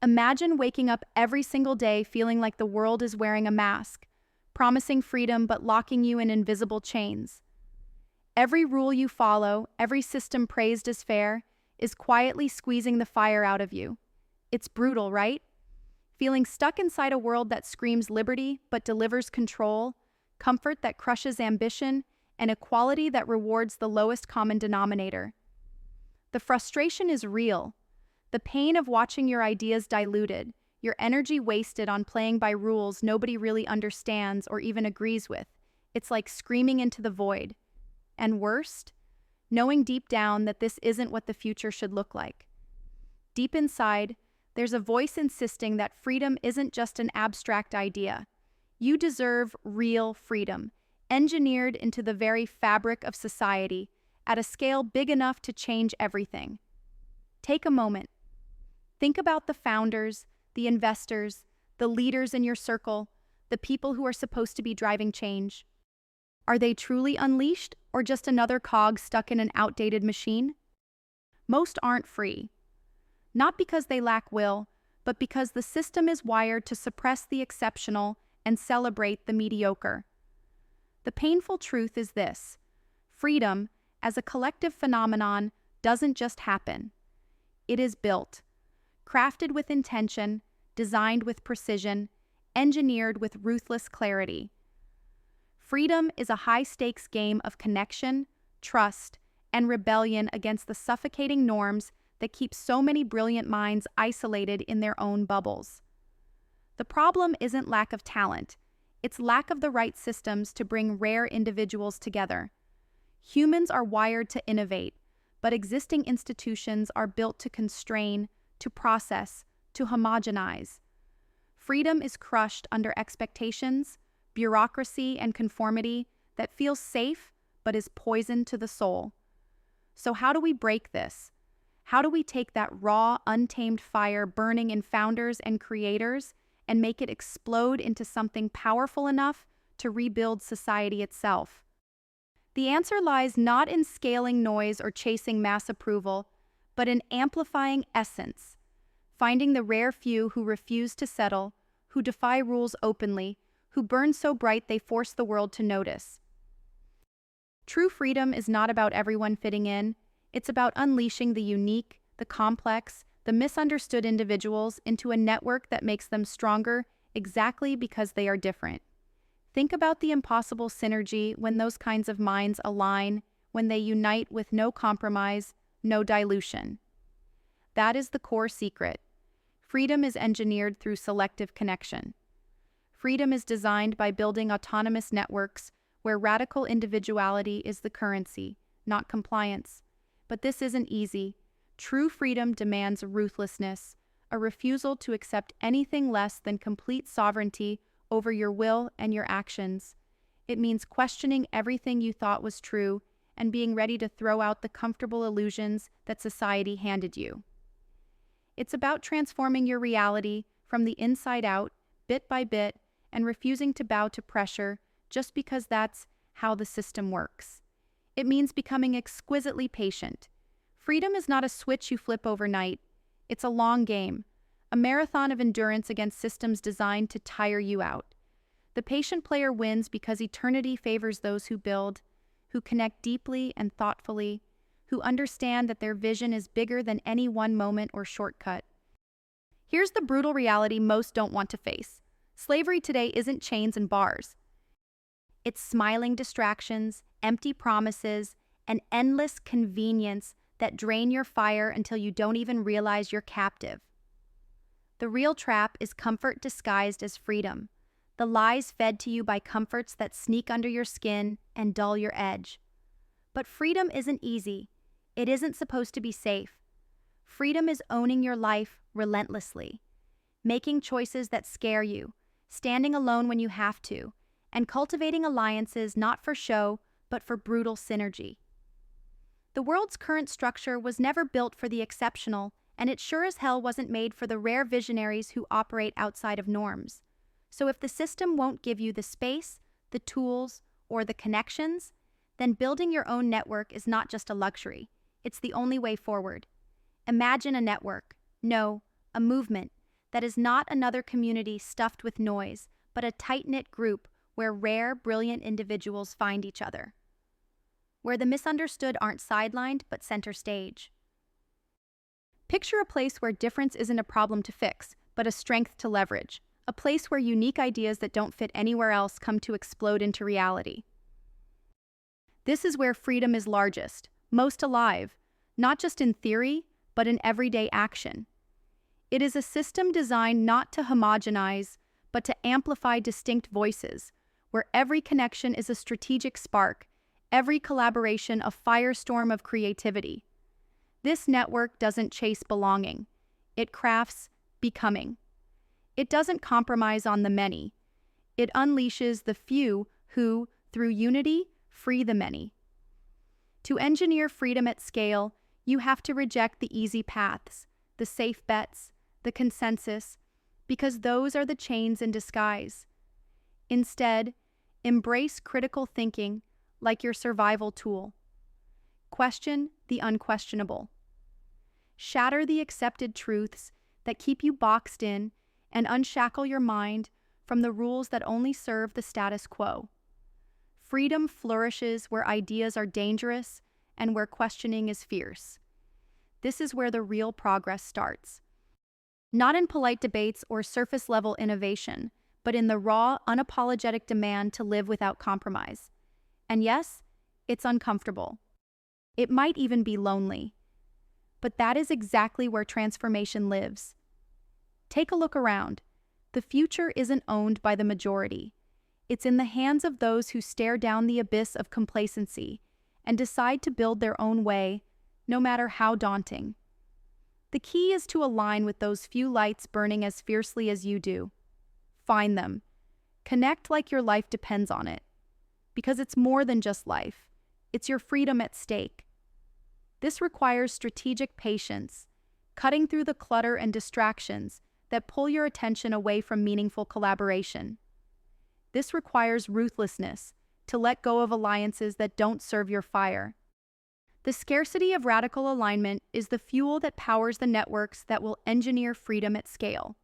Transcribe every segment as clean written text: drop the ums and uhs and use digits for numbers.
Imagine waking up every single day feeling like the world is wearing a mask, promising freedom but locking you in invisible chains. Every rule you follow, every system praised as fair, is quietly squeezing the fire out of you. It's brutal, right? Feeling stuck inside a world that screams liberty but delivers control, comfort that crushes ambition, and equality that rewards the lowest common denominator. The frustration is real. The pain of watching your ideas diluted, your energy wasted on playing by rules nobody really understands or even agrees with. It's like screaming into the void. And worst, knowing deep down that this isn't what the future should look like. Deep inside, there's a voice insisting that freedom isn't just an abstract idea. You deserve real freedom, engineered into the very fabric of society, at a scale big enough to change everything. Take a moment. Think about the founders, the investors, the leaders in your circle, the people who are supposed to be driving change. Are they truly unleashed, or just another cog stuck in an outdated machine? Most aren't free. Not because they lack will, but because the system is wired to suppress the exceptional and celebrate the mediocre. The painful truth is this: freedom, as a collective phenomenon, doesn't just happen. It is built, crafted with intention, designed with precision, engineered with ruthless clarity. Freedom is a high-stakes game of connection, trust, and rebellion against the suffocating norms that keep so many brilliant minds isolated in their own bubbles. The problem isn't lack of talent, it's lack of the right systems to bring rare individuals together. Humans are wired to innovate, but existing institutions are built to constrain, to process, to homogenize. Freedom is crushed under expectations, bureaucracy, and conformity that feels safe but is poison to the soul. So how do we break this? How do we take that raw, untamed fire burning in founders and creators and make it explode into something powerful enough to rebuild society itself? The answer lies not in scaling noise or chasing mass approval, but in amplifying essence, finding the rare few who refuse to settle, who defy rules openly, who burn so bright they force the world to notice. True freedom is not about everyone fitting in. It's about unleashing the unique, the complex, the misunderstood individuals into a network that makes them stronger exactly because they are different. Think about the impossible synergy when those kinds of minds align, when they unite with no compromise, no dilution. That is the core secret. Freedom is engineered through selective connection. Freedom is designed by building autonomous networks where radical individuality is the currency, not compliance. But this isn't easy. True freedom demands ruthlessness, a refusal to accept anything less than complete sovereignty over your will and your actions. It means questioning everything you thought was true and being ready to throw out the comfortable illusions that society handed you. It's about transforming your reality from the inside out, bit by bit, and refusing to bow to pressure just because that's how the system works. It means becoming exquisitely patient. Freedom is not a switch you flip overnight. It's a long game, a marathon of endurance against systems designed to tire you out. The patient player wins because eternity favors those who build, who connect deeply and thoughtfully, who understand that their vision is bigger than any one moment or shortcut. Here's the brutal reality most don't want to face. Slavery today isn't chains and bars. It's smiling distractions, empty promises, and endless convenience that drain your fire until you don't even realize you're captive. The real trap is comfort disguised as freedom, the lies fed to you by comforts that sneak under your skin and dull your edge. But freedom isn't easy. It isn't supposed to be safe. Freedom is owning your life relentlessly, making choices that scare you, standing alone when you have to, and cultivating alliances not for show, but for brutal synergy. The world's current structure was never built for the exceptional, and it sure as hell wasn't made for the rare visionaries who operate outside of norms. So if the system won't give you the space, the tools, or the connections, then building your own network is not just a luxury. It's the only way forward. Imagine a network, no, a movement, that is not another community stuffed with noise, but a tight-knit group where rare, brilliant individuals find each other. Where the misunderstood aren't sidelined, but center stage. Picture a place where difference isn't a problem to fix, but a strength to leverage. A place where unique ideas that don't fit anywhere else come to explode into reality. This is where freedom is largest, most alive, not just in theory, but in everyday action. It is a system designed not to homogenize, but to amplify distinct voices, where every connection is a strategic spark, every collaboration a firestorm of creativity. This network doesn't chase belonging. It crafts becoming. It doesn't compromise on the many. It unleashes the few who, through unity, free the many. To engineer freedom at scale, you have to reject the easy paths, the safe bets, the consensus, because those are the chains in disguise. Instead, embrace critical thinking like your survival tool. Question the unquestionable. Shatter the accepted truths that keep you boxed in and unshackle your mind from the rules that only serve the status quo. Freedom flourishes where ideas are dangerous and where questioning is fierce. This is where the real progress starts. Not in polite debates or surface-level innovation, but in the raw, unapologetic demand to live without compromise. And yes, it's uncomfortable. It might even be lonely. But that is exactly where transformation lives. Take a look around. The future isn't owned by the majority. It's in the hands of those who stare down the abyss of complacency and decide to build their own way, no matter how daunting. The key is to align with those few lights burning as fiercely as you do. Find them. Connect like your life depends on it. Because it's more than just life. It's your freedom at stake. This requires strategic patience, cutting through the clutter and distractions that pull your attention away from meaningful collaboration. This requires ruthlessness to let go of alliances that don't serve your fire. The scarcity of radical alignment is the fuel that powers the networks that will engineer freedom at scale.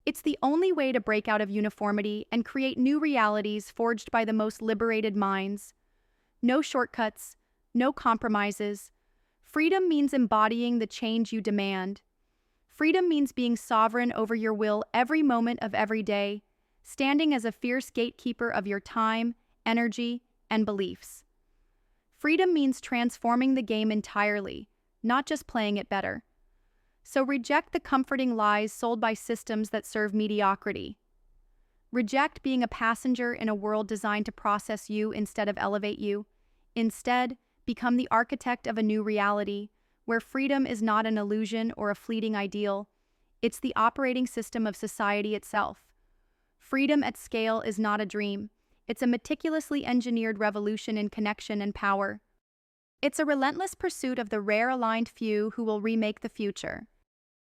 It's the only way to break out of uniformity and create new realities forged by the most liberated minds. No shortcuts, no compromises. Freedom means embodying the change you demand. Freedom means being sovereign over your will every moment of every day, standing as a fierce gatekeeper of your time, energy, and beliefs. Freedom means transforming the game entirely, not just playing it better. So reject the comforting lies sold by systems that serve mediocrity. Reject being a passenger in a world designed to process you instead of elevate you. Instead, become the architect of a new reality, where freedom is not an illusion or a fleeting ideal. It's the operating system of society itself. Freedom at scale is not a dream. It's a meticulously engineered revolution in connection and power. It's a relentless pursuit of the rare aligned few who will remake the future.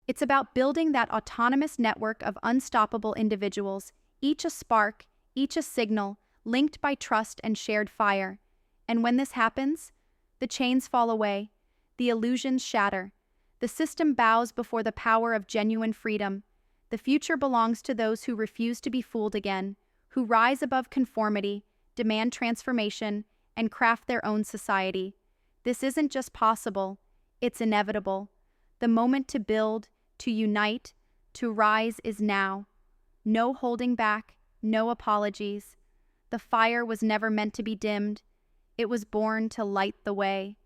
It's about building that autonomous network of unstoppable individuals, each a spark, each a signal, linked by trust and shared fire. And when this happens, the chains fall away, the illusions shatter, the system bows before the power of genuine freedom. The future belongs to those who refuse to be fooled again, who rise above conformity, demand transformation, and craft their own society. This isn't just possible, it's inevitable. The moment to build, to unite, to rise is now. No holding back, no apologies. The fire was never meant to be dimmed. It was born to light the way.